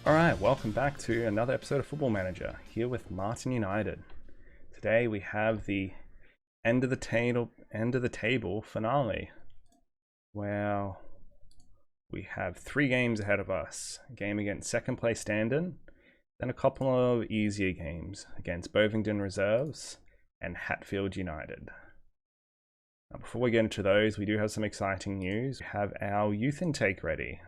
Alright, welcome back to another episode of Football Manager, here with Martyn United. Today we have the end of the table finale, where we have 3 games ahead of us. A game against second place Standon, then a couple of easier games against Bovingdon Reserves and Hatfield United. Now, before we get into those, we do have some exciting news. We have our youth intake ready.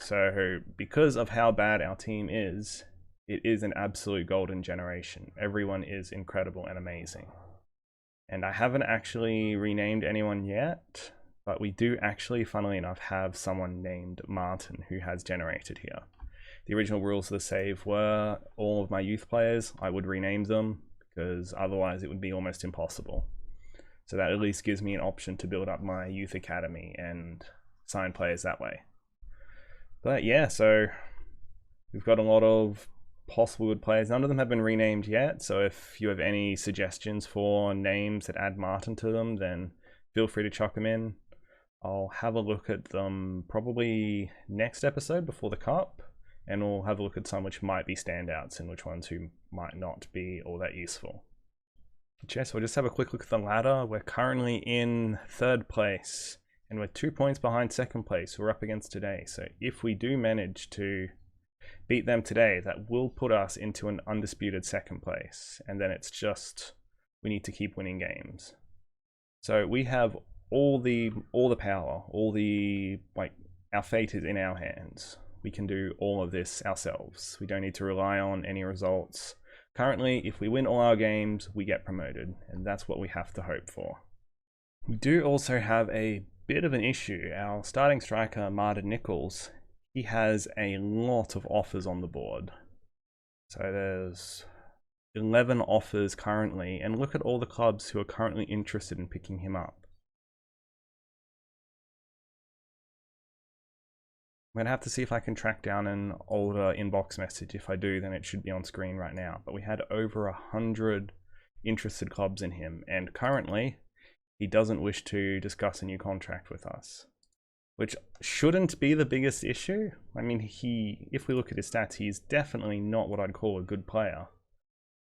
So, because of how bad our team is, it is an absolute golden generation. Everyone is incredible and amazing. And I haven't actually renamed anyone yet, but we do actually, funnily enough, have someone named Martyn who has generated here. The original rules of the save were all of my youth players, I would rename them, because otherwise it would be almost impossible. So that at least gives me an option to build up my youth academy and sign players that way. But yeah, so we've got a lot of possible good players. None of them have been renamed yet, so if you have any suggestions for names that add Martyn to them, then feel free to chuck them in. I'll have a look at them probably next episode before the Cup, and we'll have a look at some which might be standouts and which ones who might not be all that useful. Okay, so we'll just have a quick look at the ladder. We're currently in 3rd place. And we're 2 points behind 2nd place we're up against today. So if we do manage to beat them today, that will put us into an undisputed 2nd place. And then it's just, we need to keep winning games. So we have all the power, our fate is in our hands. We can do all of this ourselves. We don't need to rely on any results. Currently, if we win all our games, we get promoted. And that's what we have to hope for. We do also have a bit of an issue. Our starting striker, Martyn Nichols, he has a lot of offers on the board. So there's 11 offers currently, and look at all the clubs who are currently interested in picking him up. I'm going to have to see if I can track down an older inbox message. If I do, then it should be on screen right now. But we had over 100 interested clubs in him, and currently he doesn't wish to discuss a new contract with us, which shouldn't be the biggest issue. I mean, if we look at his stats, he's definitely not what I'd call a good player,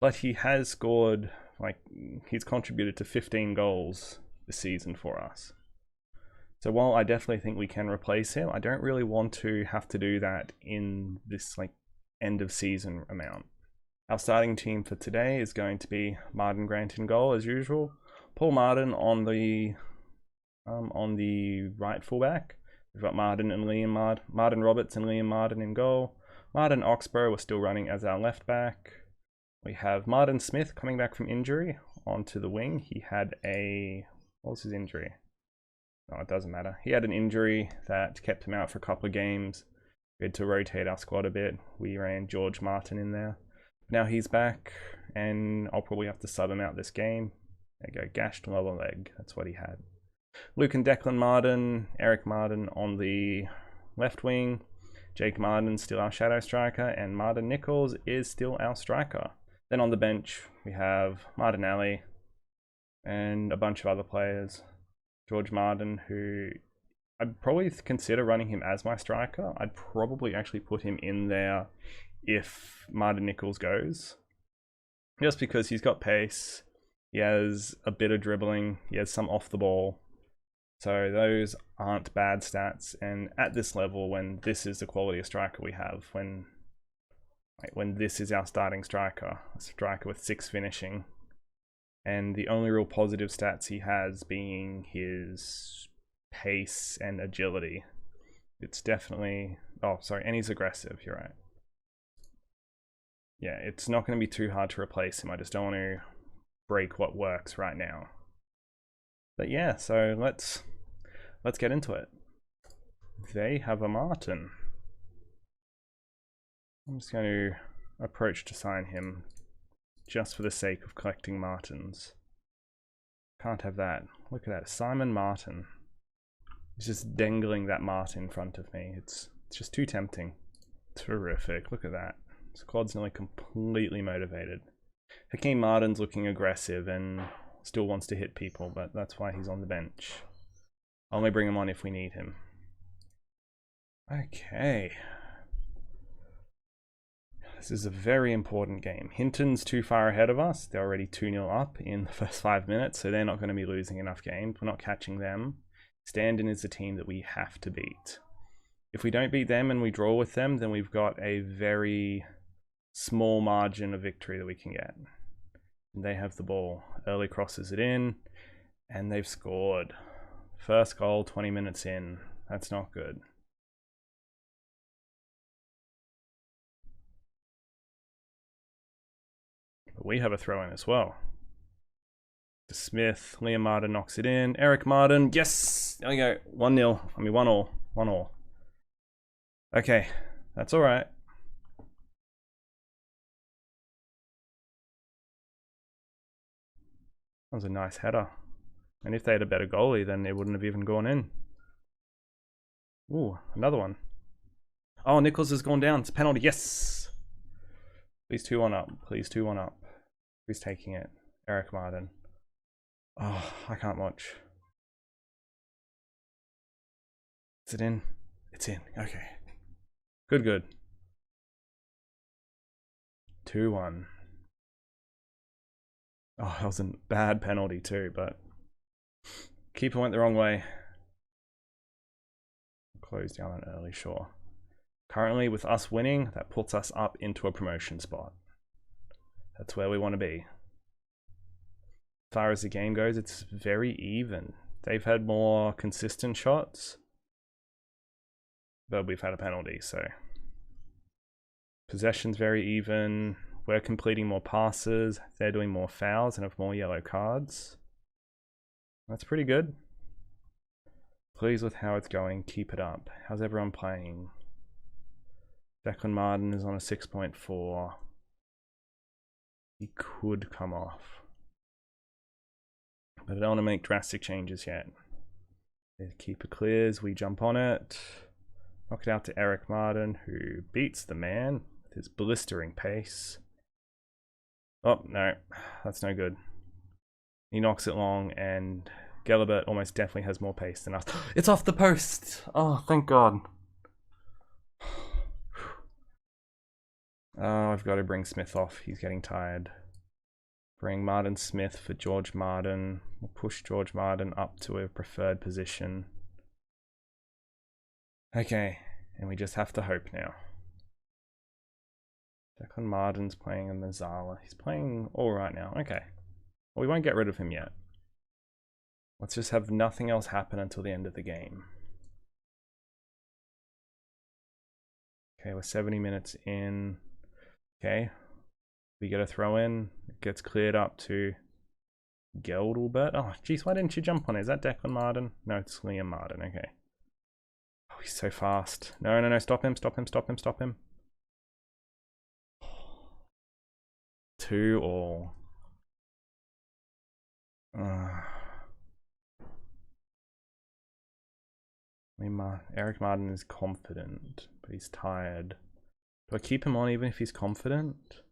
but he has scored, he's contributed to 15 goals this season for us. So while I definitely think we can replace him, I don't really want to have to do that in this end of season amount. Our starting team for today is going to be Martyn Grant in goal as usual. Paul Martyn on the right fullback. We've got Martyn Roberts and Liam Martyn in goal. Martyn Oxborough we're still running as our left back. We have Martyn Smith coming back from injury onto the wing. He had what was his injury? No, it doesn't matter. He had an injury that kept him out for a couple of games. We had to rotate our squad a bit. We ran George Martin in there. Now he's back, and I'll probably have to sub him out this game. There you go, gashed lower leg, that's what he had. Luke and Declan Martyn, Eric Martyn on the left wing, Jake Martyn still our shadow striker, and Martyn Nichols is still our striker. Then on the bench we have Martyn Alley and a bunch of other players. George Martyn, who I'd probably consider running him as my striker. I'd probably actually put him in there if Martyn Nichols goes, just because he's got pace. He has a bit of dribbling, he has some off the ball. So those aren't bad stats, and at this level, when this is the quality of striker we have, when this is our starting striker, a striker with 6 finishing, and the only real positive stats he has being his pace and agility. It's definitely, and he's aggressive, you're right. Yeah, it's not going to be too hard to replace him. I just don't want to break what works right now. But yeah, so let's get into it. They have a Martyn. I'm just going to approach to sign him just for the sake of collecting Martyns. Can't have that. Look at that, Simon Martyn. He's just dangling that Martyn in front of me. It's just too tempting. Terrific, look at that. Squad's nearly completely motivated. Hakeem Martyn's looking aggressive and still wants to hit people, but that's why he's on the bench. I'll only bring him on if we need him. Okay. This is a very important game. Hinton's too far ahead of us. They're already 2-0 up in the first 5 minutes, so they're not going to be losing enough games. We're not catching them. Standon is the team that we have to beat. If we don't beat them and we draw with them, then we've got a very small margin of victory that we can get. And they have the ball. Early crosses it in, and they've scored. First goal 20 minutes in. That's not good. But we have a throw in as well. To Smith, Liam Martyn knocks it in. Eric Martyn, yes! There we go. 1-0. I mean, 1-1. 1-1. Okay, that's all right. That was a nice header. And if they had a better goalie, then it wouldn't have even gone in. Ooh, another one. Oh, Nichols has gone down. It's a penalty. Yes! Please 2-1 up. Please 2-1 up. Who's taking it? Eric Martyn. Oh, I can't watch. Is it in? It's in. Okay. Good, good. 2-1. Oh, that was a bad penalty too, but keeper went the wrong way. Close down an early, sure. Currently, with us winning, that puts us up into a promotion spot. That's where we want to be. As far as the game goes, it's very even. They've had more consistent shots, but we've had a penalty, so. Possession's very even. We're completing more passes. They're doing more fouls and have more yellow cards. That's pretty good. Pleased with how it's going. Keep it up. How's everyone playing? Declan Martyn is on a 6.4. He could come off. But I don't want to make drastic changes yet. The keeper clears. We jump on it. Knock it out to Eric Martyn, who beats the man with his blistering pace. Oh, no. That's no good. He knocks it long, and Gelabert almost definitely has more pace than us. It's off the post! Oh, thank God. Oh, I've got to bring Smith off. He's getting tired. Bring Martyn Smith for George Martyn. We'll push George Martyn up to a preferred position. Okay, and we just have to hope now. Declan Martyn's playing in the Zala. He's playing all right now. Okay. Well, we won't get rid of him yet. Let's just have nothing else happen until the end of the game. Okay, we're 70 minutes in. Okay. We get a throw in. It gets cleared up to Geldelbert. Oh, jeez, why didn't you jump on it? Is that Declan Martyn? No, it's Liam Martyn. Okay. Oh, he's so fast. No, no, no. Stop him, stop him, stop him, stop him. 2-2. Eric Martyn is confident, but he's tired. Do I keep him on even if he's confident?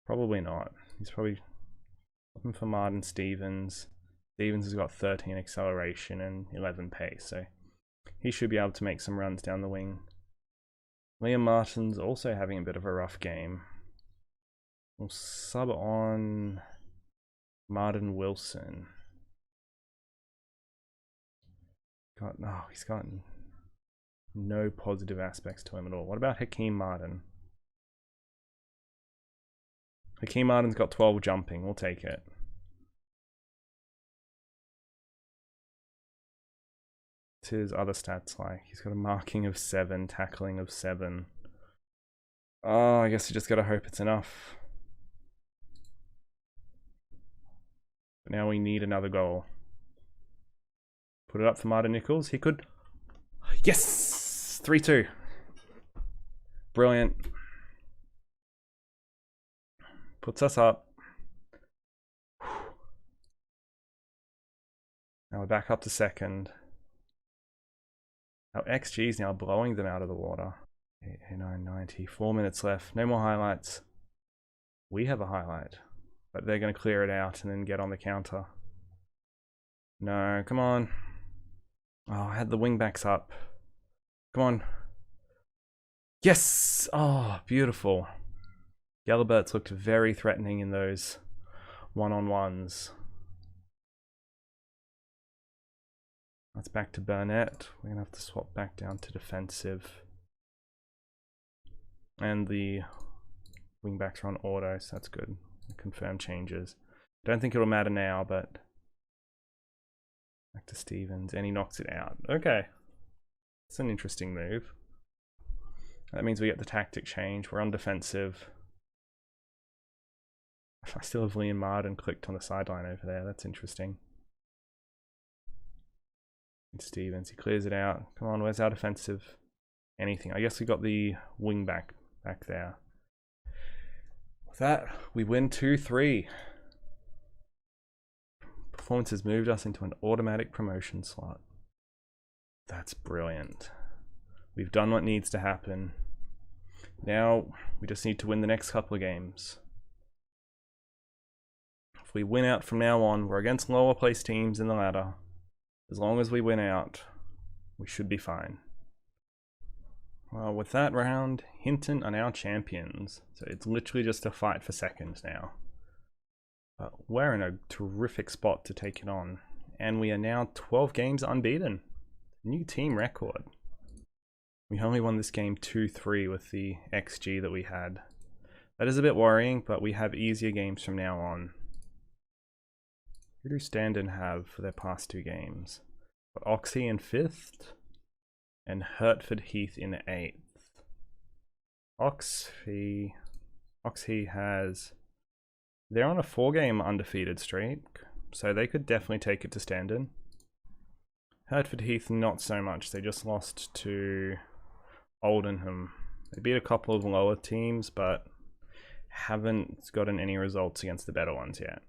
Probably not. He's probably looking for Martyn Stevens. Stevens has got 13 acceleration and 11 pace, so he should be able to make some runs down the wing. Liam Martyn's also having a bit of a rough game. We'll sub on Martyn Wilson. He's got no positive aspects to him at all. What about Hakeem Martyn? Hakeem Martyn's got 12 jumping. We'll take it. What's his other stats like? He's got a marking of 7, tackling of 7. Oh, I guess you just gotta hope it's enough. But now we need another goal. Put it up for Martyn Nichols. He could. Yes! 3-2. Brilliant. Puts us up. Now we're back up to second. Our XG is now blowing them out of the water. 89, 90. 4 minutes left. No more highlights. We have a highlight. But they're going to clear it out and then get on the counter. No, come on. Oh, I had the wing backs up. Come on. Yes! Oh, beautiful. Gelberts looked very threatening in those one-on-ones. That's back to Burnett. We're going to have to swap back down to defensive. And the wingbacks are on auto, so that's good. Confirm changes. Don't think it'll matter now, but back to Stevens, and he knocks it out. Okay. It's an interesting move. That means we get the tactic change. We're on defensive. I still have Liam Martyn clicked on the sideline over there. That's interesting. And Stevens, he clears it out. Come on, where's our defensive? Anything. I guess we got the wing back there. With that, we win 2-3. Performance has moved us into an automatic promotion slot. That's brilliant. We've done what needs to happen. Now we just need to win the next couple of games. If we win out from now on, we're against lower place teams in the ladder. As long as we win out, we should be fine. Well, with that round, Hinton are now champions. So it's literally just a fight for seconds now. But we're in a terrific spot to take it on. And we are now 12 games unbeaten. New team record. We only won this game 2-3 with the XG that we had. That is a bit worrying, but we have easier games from now on. Who do Standen have for their past 2 games? Got Oxy in 5th and Hertford Heath in 8th. Oxy has... They're on a 4-game undefeated streak, so they could definitely take it to Standen. Hertford Heath, not so much. They just lost to Oldenham. They beat a couple of lower teams, but haven't gotten any results against the better ones yet.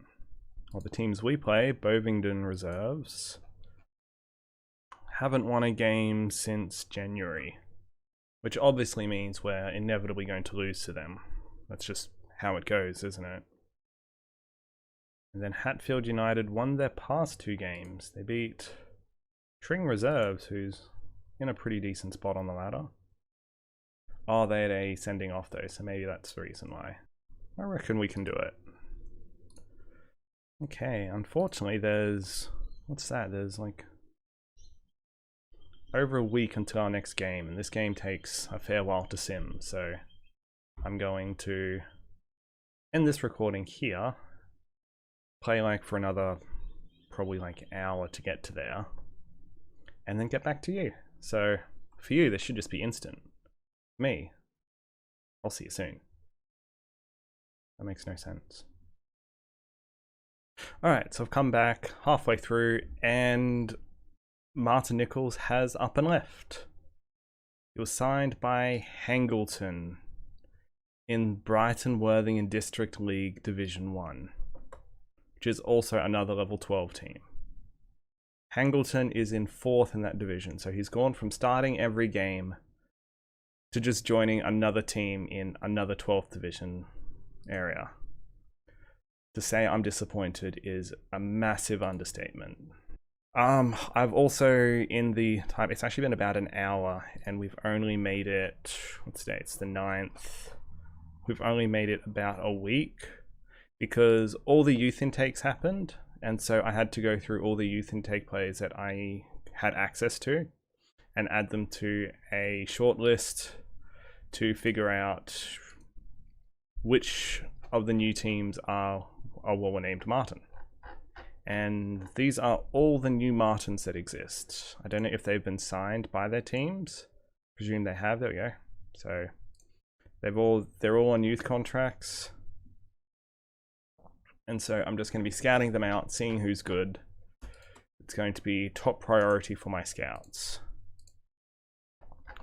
Well, the teams we play, Bovingdon Reserves, haven't won a game since January, which obviously means we're inevitably going to lose to them. That's just how it goes, isn't it? And then Hatfield United won their past 2 games. They beat Tring Reserves, who's in a pretty decent spot on the ladder. Oh, they had a sending off though, so maybe that's the reason why. I reckon we can do it. Okay, unfortunately there's... What's that? There's like... over a week until our next game, and this game takes a fair while to sim, so I'm going to end this recording here, play like for another probably like hour to get to there, and then get back to you. So for you, this should just be instant. Me, I'll see you soon. That makes no sense. Alright, so I've come back halfway through, and Martyn Nichols has up and left. He was signed by Hangleton in Brighton Worthing District League Division 1, which is also another level 12 team. Hangleton is in 4th in that division, so he's gone from starting every game to just joining another team in another 12th division area. To say I'm disappointed is a massive understatement. I've also in the time, it's actually been about an hour, and we've only made it, what's today? It's the 9th. We've only made it about a week because all the youth intakes happened, and so I had to go through all the youth intake players that I had access to and add them to a short list to figure out which of the new teams are what were named Martyn. And these are all the new Martyns that exist. I don't know if they've been signed by their teams. Presume they have. There we go. So they're all on youth contracts. And so I'm just going to be scouting them out, seeing who's good. It's going to be top priority for my scouts.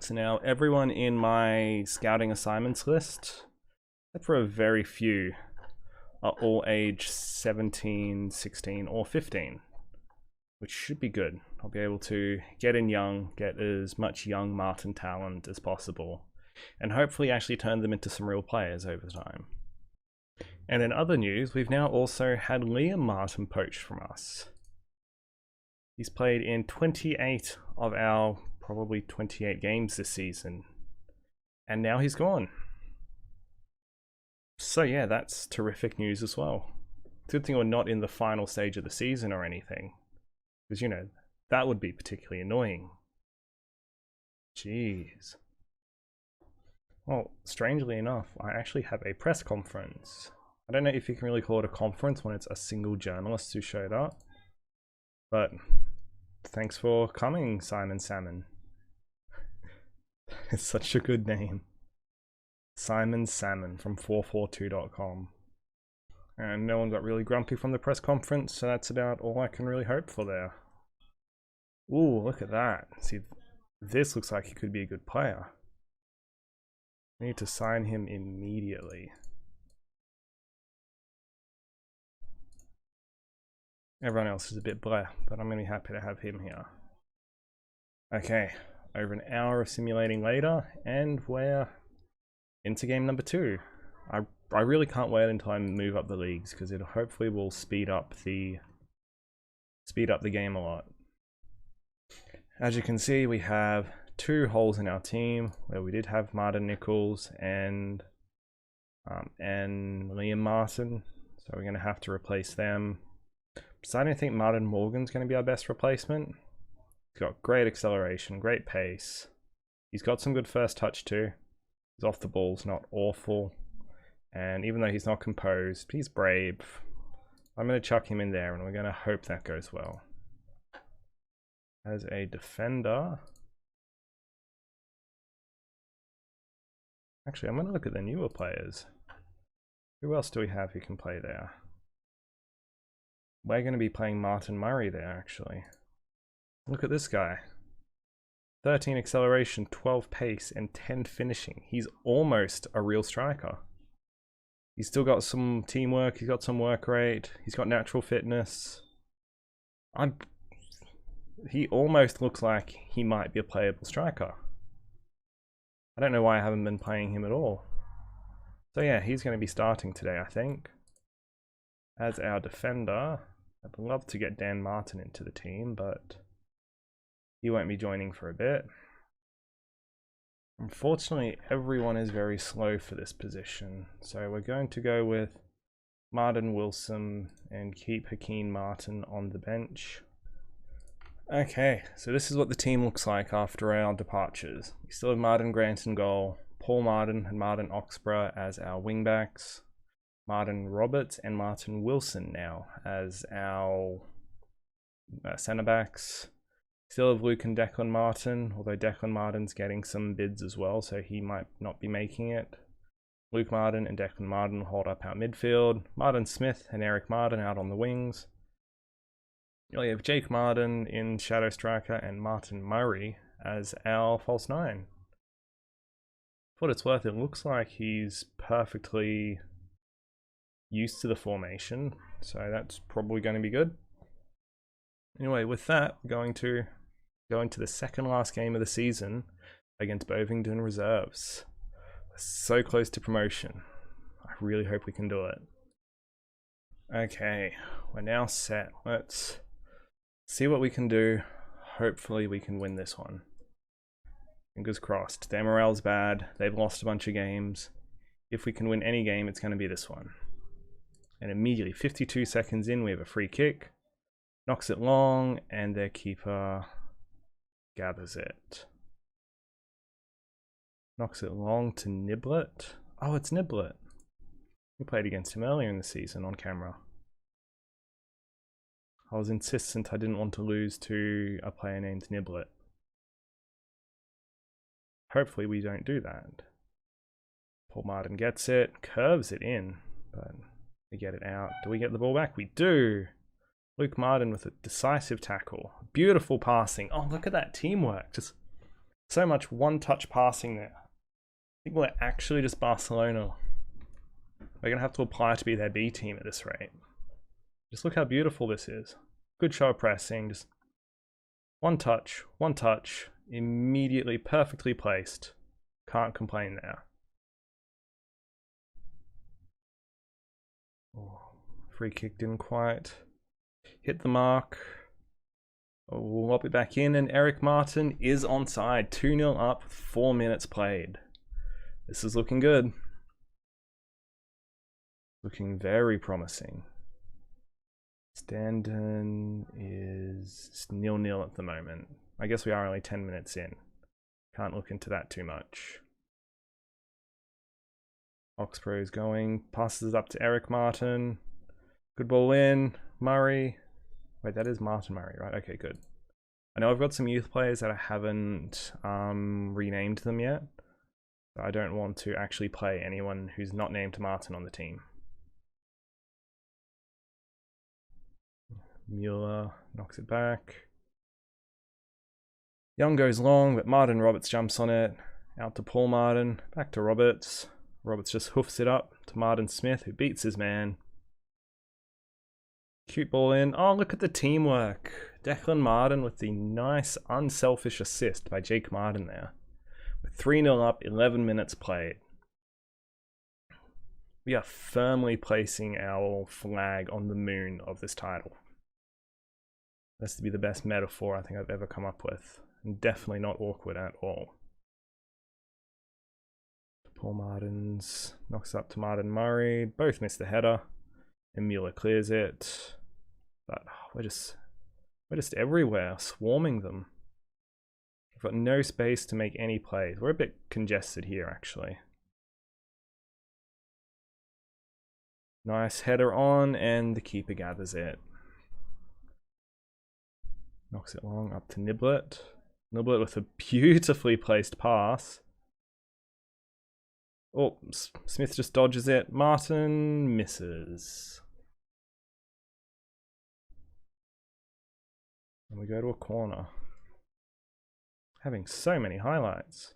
So now everyone in my scouting assignments list, except for a very few, are all age 17, 16, or 15, which should be good. I'll be able to get in young, get as much young Martyn talent as possible, and hopefully actually turn them into some real players over time. And in other news, we've now also had Liam Martyn poached from us. He's played in 28 of our probably 28 games this season, and now he's gone. So yeah, that's terrific news as well. Good thing we're not in the final stage of the season or anything. Because, you know, that would be particularly annoying. Jeez. Well, strangely enough, I actually have a press conference. I don't know if you can really call it a conference when it's a single journalist who showed up. But thanks for coming, Simon Salmon. It's such a good name. Simon Salmon from 442.com. And no one got really grumpy from the press conference, so that's about all I can really hope for there. Ooh, look at that. See, this looks like he could be a good player. I need to sign him immediately. Everyone else is a bit bleh, but I'm going to be happy to have him here. Okay, over an hour of simulating later, and we're into game number 2. I really can't wait until I move up the leagues, because it hopefully will speed up the game a lot. As you can see, we have 2 holes in our team where we did have Martyn Nichols and Liam Martin, so we're going to have to replace them. So I don't think Martin Morgan's going to be our best replacement. He's got great acceleration, great pace. He's got some good first touch too. His off the ball's not awful. And even though he's not composed, he's brave. I'm going to chuck him in there and we're going to hope that goes well. As a defender... Actually, I'm going to look at the newer players. Who else do we have who can play there? We're going to be playing Martin Murray there, actually. Look at this guy. 13 acceleration, 12 pace, and 10 finishing. He's almost a real striker. He's still got some teamwork, he's got some work rate, he's got natural fitness. He almost looks like he might be a playable striker. I don't know why I haven't been playing him at all. So yeah, he's going to be starting today, I think. As our defender, I'd love to get Dan Martin into the team, but he won't be joining for a bit. Unfortunately, everyone is very slow for this position, so we're going to go with Martin Wilson and keep Hakeem Martin on the bench. Okay, so this is what the team looks like after our departures. We still have Martin Grant in goal, Paul Martin and Martin Oxborough as our wingbacks, Martin Roberts and Martin Wilson now as our centre backs. Still have Luke and Declan Martin, although Declan Martin's getting some bids as well, so he might not be making it. Luke Martin and Declan Martin hold up our midfield. Martin Smith and Eric Martin out on the wings. We have Jake Martin in shadow striker and Martin Murray as our false 9. For what it's worth, it looks like he's perfectly used to the formation, so that's probably going to be good. Anyway, with that, we're going to go into the second last game of the season against Bovingdon Reserves. We're so close to promotion. I really hope we can do it. Okay, we're now set. Let's see what we can do. Hopefully we can win this one. Fingers crossed. Their morale's bad. They've lost a bunch of games. If we can win any game, it's going to be this one. And immediately, 52 seconds in, we have a free kick. Knocks it long, and their keeper gathers it. Knocks it long to Niblet. Oh, it's Niblet. We played against him earlier in the season on camera. I was insistent I didn't want to lose to a player named Niblet. Hopefully we don't do that. Paul Martin gets it, curves it in, but we get it out. Do we get the ball back? We do! Luke Martin with a decisive tackle. Beautiful passing. Oh, look at that teamwork. Just so much one-touch passing there. I think we're actually just Barcelona. We're going to have to apply to be their B team at this rate. Just look how beautiful this is. Good show of pressing. Just one touch, immediately perfectly placed. Can't complain there. Oh, free kick didn't quite hit the mark. Oh, we'll lob it back in, and Eric Martin is onside. 2-0 up, 4 minutes played. This is looking good. looking very promising. Standen is 0-0 at the moment. I guess we are only 10 minutes in. Can't look into that too much. Oxbro is going, passes up to Eric Martyn. Good ball in. Murray. Wait, that is Martyn Murray, right? Okay, good. I know I've got some youth players that I haven't renamed them yet. So I don't want to actually play anyone who's not named Martyn on the team. Mueller knocks it back. Young goes long, but Martyn Roberts jumps on it. Out to Paul Martyn. Back to Roberts. Roberts just hoofs it up to Martyn Smith, who beats his man. Cute ball in. Oh, look at the teamwork. Declan Martyn with the nice, unselfish assist by Jake Martyn there. With 3-0 up, 11 minutes played. We are firmly placing our flag on the moon of this title. That's to be the best metaphor I think I've ever come up with. And definitely not awkward at all. Paul Martins knocks up to Martyn Murray. Both miss the header. And Mueller clears it. But we're just everywhere, swarming them. We've got no space to make any plays. We're a bit congested here, actually. Nice header on, and the keeper gathers it. Knocks it long up to Niblet. Niblet with a beautifully placed pass. Oh, Smith just dodges it. Martyn misses. And we go to a corner. Having so many highlights.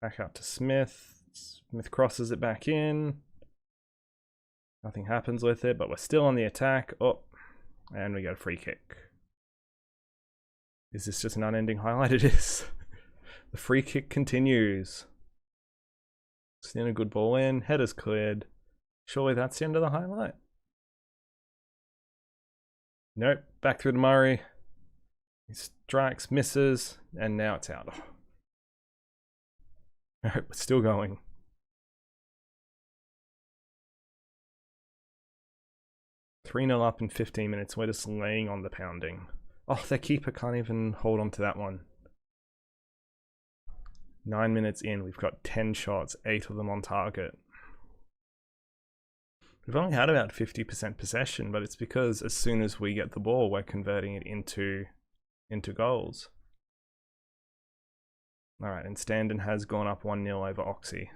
Back out to Smith. Smith crosses it back in. Nothing happens with it, but we're still on the attack. Oh, and we get a free kick. Is this just an unending highlight? It is. The free kick continues. Still a good ball in. Header's cleared. Surely that's the end of the highlight. Nope. Back through to Murray. He strikes, misses, and now it's out. Alright, we're still going. "3-0 up in 15 minutes. We're just laying on the pounding. Oh, their keeper can't even hold on to that one. 9 minutes in, we've got 10 shots, 8 of them on target. We've only had about 50% possession, but it's because as soon as we get the ball, we're converting it into goals. Alright, and Standen has gone up 1-0 over Oxy.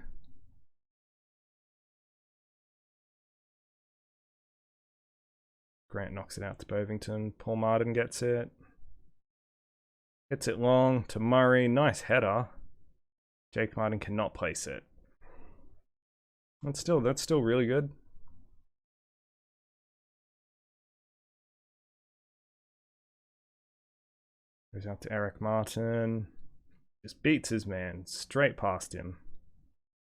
Grant knocks it out to Bovington. Paul Martyn gets it. Hits it long to Murray. Nice header. Jake Martyn cannot place it. That's still really good. Goes out to Eric Martyn. Just beats his man straight past him.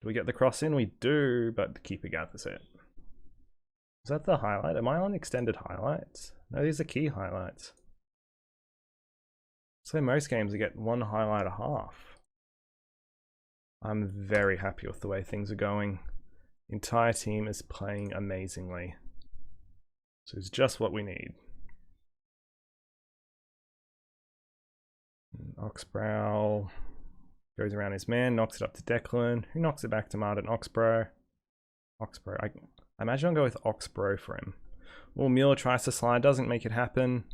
Do we get the cross in? We do, but the keeper gathers it. Is that the highlight? Am I on extended highlights? No, these are key highlights. So most games we get one highlight a half. I'm very happy with the way things are going. The entire team is playing amazingly. So it's just what we need. Oxbrow goes around his man, knocks it up to Declan, who knocks it back to Martyn Oxbrow. I imagine I'll go with Oxbrow for him. Well, Mueller tries to slide, doesn't make it happen.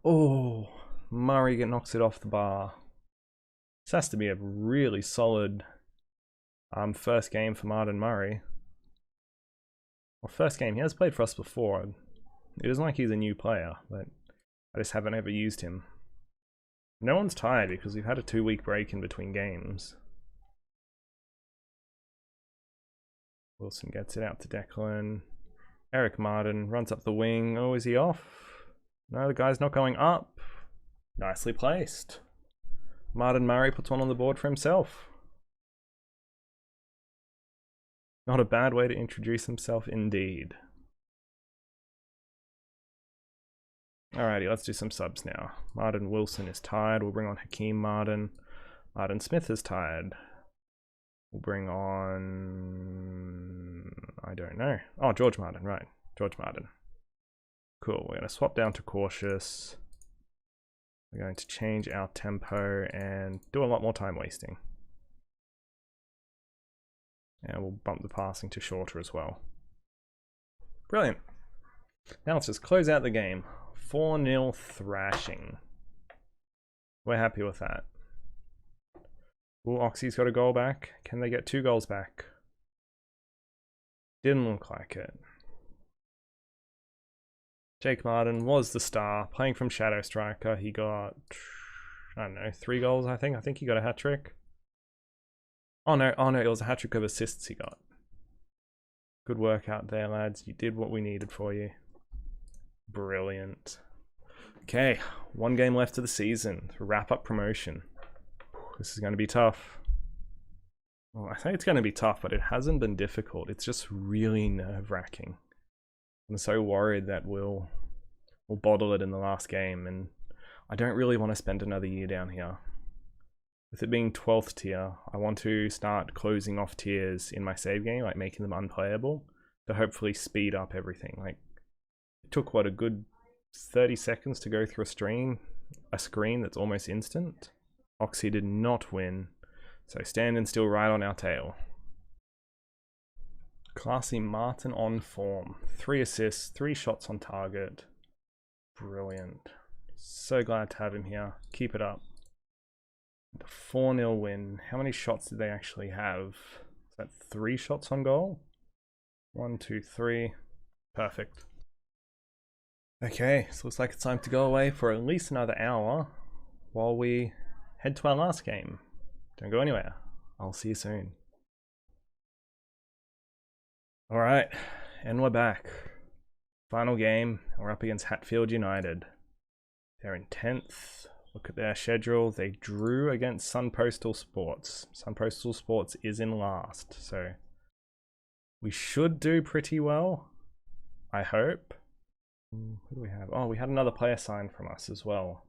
Oh, Murray knocks it off the bar. This has to be a really solid first game for Martyn Murray. Well, first game, he has played for us before. It isn't like he's a new player, but I just haven't ever used him. No one's tired because we've had a 2-week break in between games. Wilson gets it out to Declan. Eric Martyn runs up the wing. Oh, is he off? No, the guy's not going up. Nicely placed. Martyn Murray puts one on the board for himself. Not a bad way to introduce himself indeed. Alrighty, let's do some subs now. Martyn Wilson is tired. We'll bring on Hakeem Martyn. Martyn Smith is tired. We'll bring on... I don't know. Oh, George Martyn, right. George Martyn. Cool, we're going to swap down to cautious. We're going to change our tempo and do a lot more time wasting. And we'll bump the passing to shorter as well. Brilliant. Now let's just close out the game. 4-0 thrashing. We're happy with that. Ooh, Oxy's got a goal back. Can they get 2 goals back? Didn't look like it. Jake Martyn was the star, playing from Shadow Striker. He got, I don't know, 3 goals, I think. I think he got a hat-trick. Oh no, it was a hat-trick of assists he got. Good work out there, lads. You did what we needed for you. Brilliant. Okay, 1 game left of the season to wrap up promotion. This is going to be tough. Well, I say it's going to be tough, but it hasn't been difficult. It's just really nerve-wracking. I'm so worried that we'll bottle it in the last game, and I don't really want to spend another year down here. With it being 12th tier, I want to start closing off tiers in my save game, like making them unplayable, to hopefully speed up everything. Like, it took, what, a good 30 seconds to go through a screen that's almost instant. Oxy did not win, so standing still right on our tail. Classy Martyn on form. 3 assists, 3 shots on target. Brilliant. So glad to have him here. Keep it up. The 4-0 win. How many shots did they actually have? Is that 3 shots on goal? 1, 2, 3. Perfect. Okay, so looks like it's time to go away for at least another hour while we head to our last game. Don't go anywhere. I'll see you soon. Alright, and we're back. Final game, we're up against Hatfield United. They're in 10th. Look at their schedule. They drew against Sun Postal Sports. Sun Postal Sports is in last, so we should do pretty well, I hope. Who do we have? Oh, we had another player signed from us as well.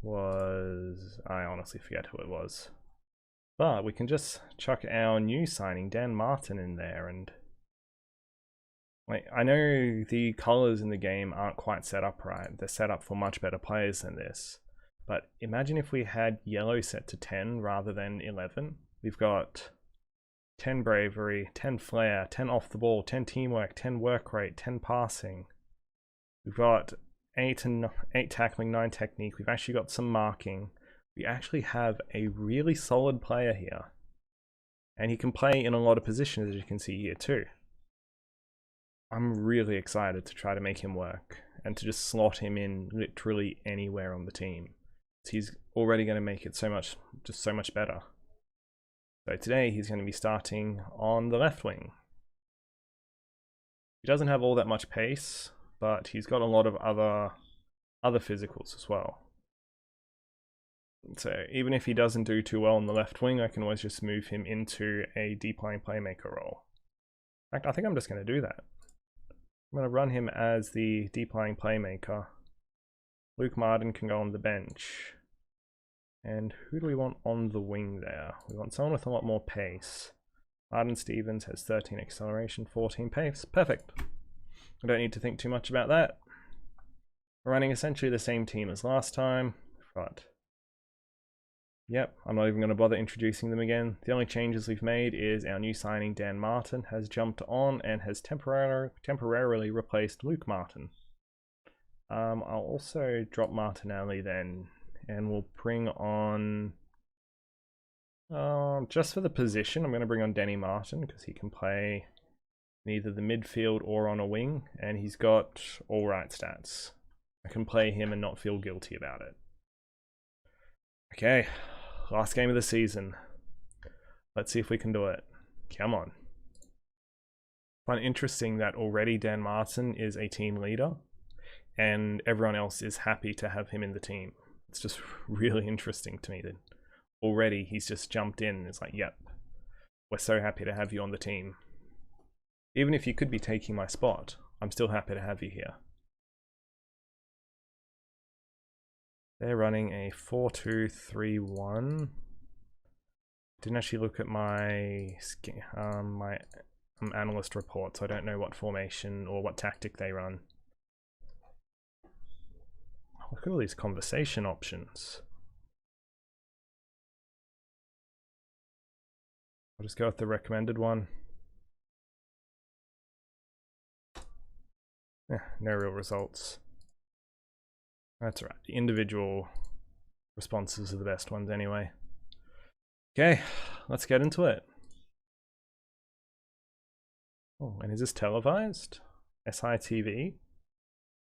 I honestly forget who it was. But we can just chuck our new signing, Dan Martyn, in there, and like, I know the colors in the game aren't quite set up right. They're set up for much better players than this. But imagine if we had yellow set to 10 rather than 11. We've got 10 bravery, 10 flair, 10 off the ball, 10 teamwork, 10 work rate, 10 passing. We've got 8 tackling, 9 technique. We've actually got some marking. We actually have a really solid player here. And he can play in a lot of positions, as you can see here too. I'm really excited to try to make him work and to just slot him in literally anywhere on the team. He's already going to make it so much better. So today he's going to be starting on the left wing. He doesn't have all that much pace, but he's got a lot of other physicals as well. So even if he doesn't do too well on the left wing, I can always just move him into a deep line playmaker role. In fact, I think I'm just going to do that. I'm going to run him as the deep lying playmaker. Luke Martyn can go on the bench. And who do we want on the wing there? We want someone with a lot more pace. Arden Stevens has 13 acceleration, 14 pace. Perfect. I don't need to think too much about that. We're running essentially the same team as last time. But yep, I'm not even going to bother introducing them again. The only changes we've made is our new signing, Dan Martyn, has jumped on and has temporarily replaced Luke Martyn. I'll also drop Martinelli then, and we'll bring on, just for the position, I'm going to bring on Danny Martyn, because he can play in either the midfield or on a wing, and he's got all right stats. I can play him and not feel guilty about it. Okay. Last game of the season. Let's see if we can do it. Come on. I find it interesting that already Dan Martyn is a team leader and everyone else is happy to have him in the team. It's just really interesting to me that already he's just jumped in and it's like, yep, we're so happy to have you on the team. Even if you could be taking my spot, I'm still happy to have you here. They're running a 4-2-3-1. Didn't actually look at my analyst report, so I don't know what formation or what tactic they run. Look at all these conversation options. I'll just go with the recommended one. No real results. That's right. The individual responses are the best ones anyway. Okay, let's get into it. Oh, and is this televised? SITV?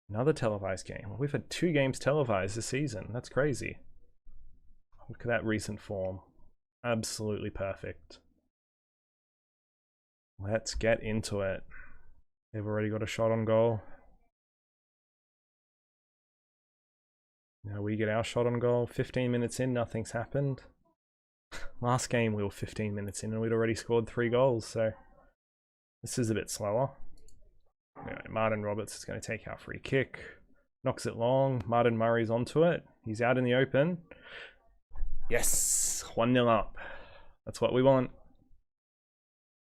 Another televised game. Well, we've had 2 games televised this season. That's crazy. Look at that recent form. Absolutely perfect. Let's get into it. They've already got a shot on goal. Now we get our shot on goal. 15 minutes in, nothing's happened. Last game we were 15 minutes in and we'd already scored 3 goals, so this is a bit slower. Anyway, Martyn Roberts is going to take our free kick. Knocks it long. Martin Murray's onto it. He's out in the open. Yes! 1-0 up. That's what we want.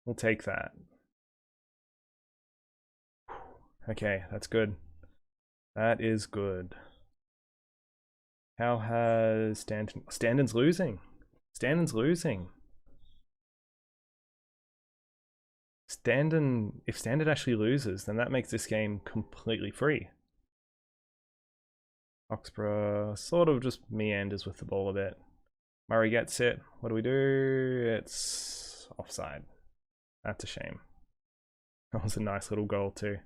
We'll take that. Okay, that's good. That is good. How has Standon's losing? Standon's losing. If Standard actually loses, then that makes this game completely free. Oxborough sort of just meanders with the ball a bit. Murray gets it. What do? It's offside. That's a shame. That was a nice little goal too.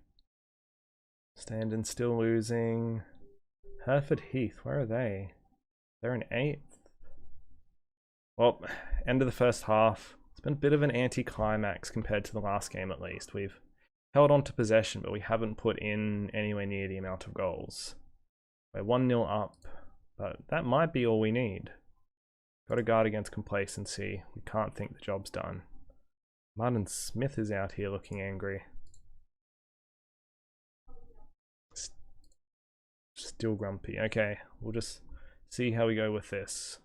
Standon still losing. Hereford Heath, where are they? They're in 8th. Well, end of the first half. It's been a bit of an anti-climax compared to the last game at least. We've held on to possession, but we haven't put in anywhere near the amount of goals. We're 1-0 up, but that might be all we need. Got to guard against complacency. We can't think the job's done. Martyn Smith is out here looking angry. Still grumpy. Okay, we'll just see how we go with this.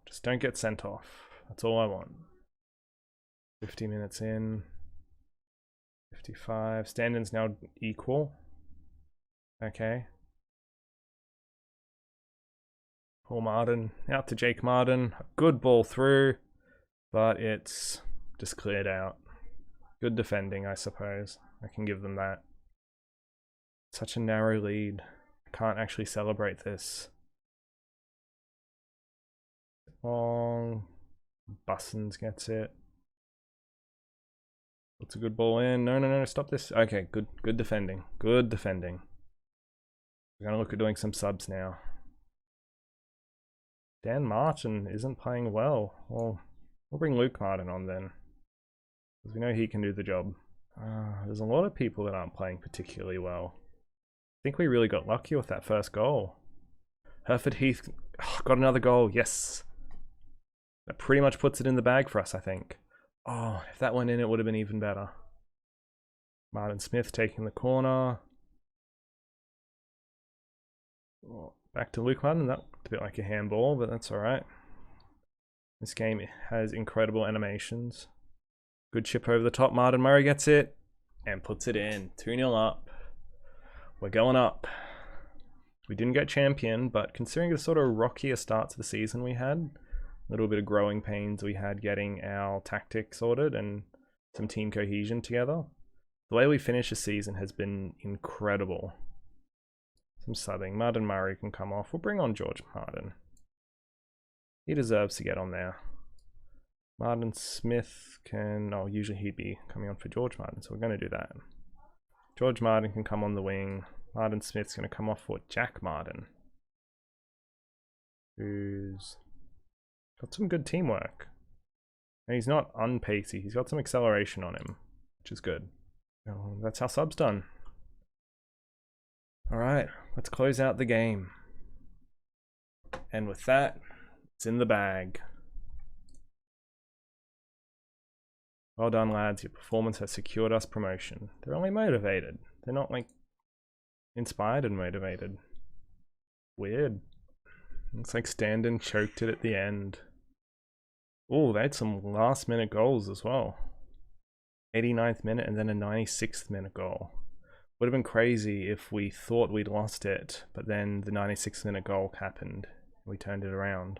Just don't get sent off. That's all I want. 50 minutes in. 55. Standon's now equal. Okay. Paul Martin. Out to Jake Martin. A good ball through, but it's just cleared out. Good defending, I suppose. I can give them that. Such a narrow lead. I can't actually celebrate this. Long. Bussins gets it. Puts a good ball in. No, stop this. Okay, good defending. Good defending. We're going to look at doing some subs now. Dan Martin isn't playing well. Well, we'll bring Luke Martin on then, because we know he can do the job. There's a lot of people that aren't playing particularly well. I think we really got lucky with that first goal. Hereford Heath got another goal. Yes. That pretty much puts it in the bag for us, I think. Oh, if that went in, it would have been even better. Martyn Smith taking the corner. Oh, back to Luke Martin. That looked a bit like a handball, but that's alright. This game has incredible animations. Good chip over the top. Martin Murray gets it and puts it in. 2-0 up. We're going up. We didn't get champion, but considering the sort of rockier start to the season we had, a little bit of growing pains we had getting our tactics sorted and some team cohesion together, the way we finish the season has been incredible. Some subbing. Martin Murray can come off. We'll bring on George Martin. He deserves to get on there. Martyn Smith can... Oh, usually he'd be coming on for George Martin, so we're going to do that. George Martin can come on the wing. Martyn Smith's going to come off for Jack Martin, who's got some good teamwork. And he's not unpacey. He's got some acceleration on him, which is good. Oh, that's how sub's done. Alright, let's close out the game. And with that, it's in the bag. Well done, lads. Your performance has secured us promotion. They're only motivated. They're not, like, inspired and motivated. Weird. Looks like Standon choked it at the end. Oh, they had some last-minute goals as well. 89th minute and then a 96th minute goal. Would have been crazy if we thought we'd lost it, but then the 96th minute goal happened. We turned it around.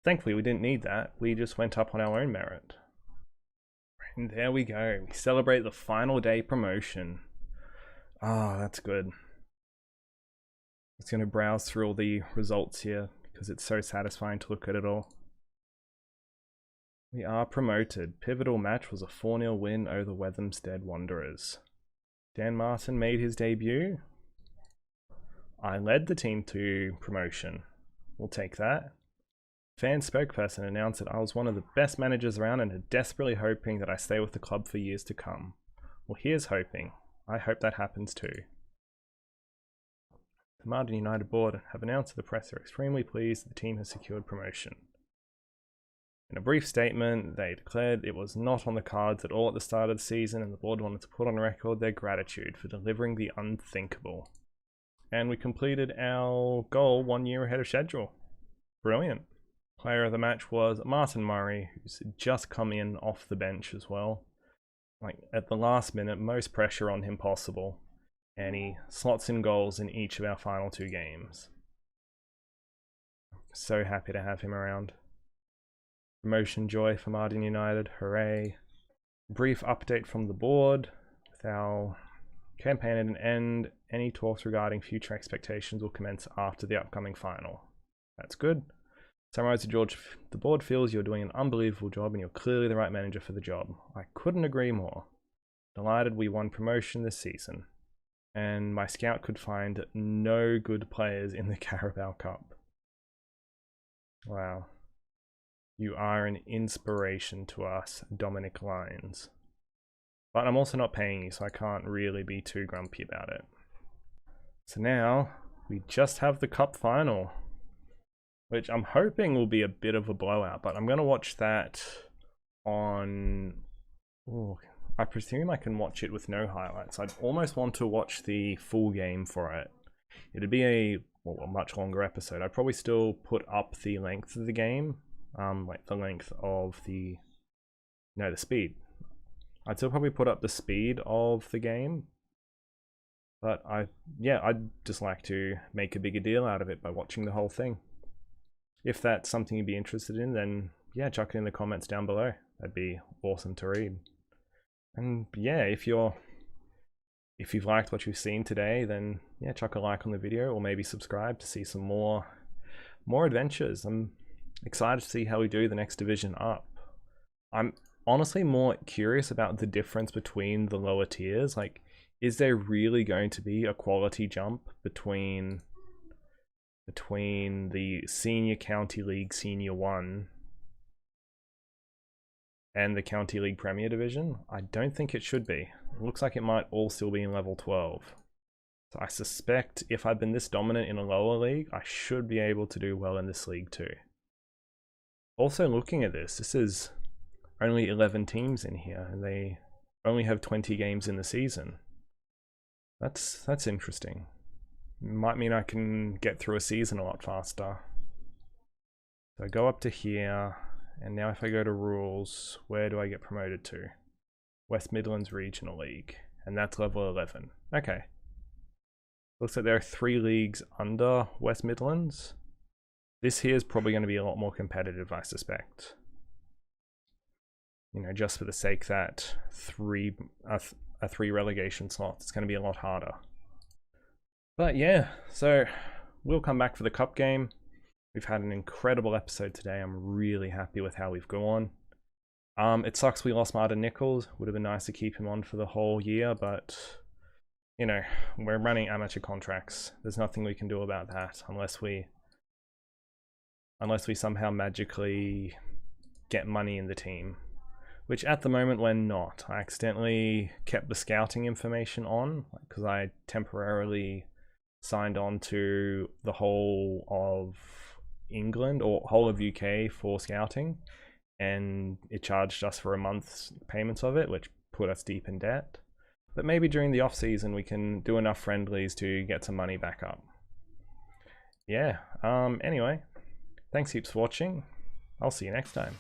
Thankfully, we didn't need that. We just went up on our own merit. And there we go. We celebrate the final day promotion. Ah, that's good. It's going to browse through all the results here because it's so satisfying to look at it all. We are promoted. Pivotal match was a 4-0 win over the Wethamstead Wanderers. Dan Martyn made his debut. I led the team to promotion. We'll take that. Fan spokesperson announced that I was one of the best managers around and are desperately hoping that I stay with the club for years to come. Well, here's hoping. I hope that happens too. The Martyn United board have announced to the press they're extremely pleased the team has secured promotion. In a brief statement, they declared it was not on the cards at all at the start of the season, and the board wanted to put on record their gratitude for delivering the unthinkable. And we completed our goal 1 year ahead of schedule. Brilliant. Player of the match was Martin Murray, who's just come in off the bench as well. Like at the last minute, most pressure on him possible. And he slots in goals in each of our final 2 games. So happy to have him around. Promotion joy for Martyn United, hooray. Brief update from the board. With our campaign at an end, any talks regarding future expectations will commence after the upcoming final. That's good. Summarize to George, the board feels you're doing an unbelievable job and you're clearly the right manager for the job. I couldn't agree more. Delighted we won promotion this season. And my scout could find no good players in the Carabao Cup. Wow. You are an inspiration to us, Dominic Lyons. But I'm also not paying you, so I can't really be too grumpy about it. So now, we just have the cup final, which I'm hoping will be a bit of a blowout, but I'm going to watch that on... Ooh, I presume I can watch it with no highlights. I'd almost want to watch the full game for it. It'd be a much longer episode. I'd probably still put up the length of the game, like the length of the speed. I'd still probably put up the speed of the game, but I'd just like to make a bigger deal out of it by watching the whole thing. If that's something you'd be interested in, then yeah, chuck it in the comments down below. That'd be awesome to read. And yeah, if you've liked what you've seen today, then yeah, chuck a like on the video or maybe subscribe to see some more adventures. I'm excited to see how we do the next division up. I'm honestly more curious about the difference between the lower tiers. Like, is there really going to be a quality jump between the Senior County League Senior 1 and the County League Premier Division? I don't think it should be. It looks like it might all still be in level 12. So I suspect if I've been this dominant in a lower league, I should be able to do well in this league too. Also looking at this is only 11 teams in here, and they only have 20 games in the season. That's interesting. Might mean I can get through a season a lot faster. So I go up to here, and now if I go to rules, where do I get promoted to? West Midlands Regional League, and that's level 11. Okay. Looks like there are 3 leagues under West Midlands. This here is probably going to be a lot more competitive, I suspect. You know, just for the sake that 3 relegation slots, it's going to be a lot harder. But yeah, so we'll come back for the cup game. We've had an incredible episode today. I'm really happy with how we've gone. It sucks we lost Martin Nichols. Would have been nice to keep him on for the whole year, but you know, we're running amateur contracts. There's nothing we can do about that unless we somehow magically get money in the team, which at the moment we're not. I accidentally kept the scouting information on because I temporarily signed on to the whole of England or whole of UK for scouting, and it charged us for a month's payments of it, which put us deep in debt. But maybe during the off season we can do enough friendlies to get some money back up. Yeah, anyway, thanks heaps for watching. I'll see you next time.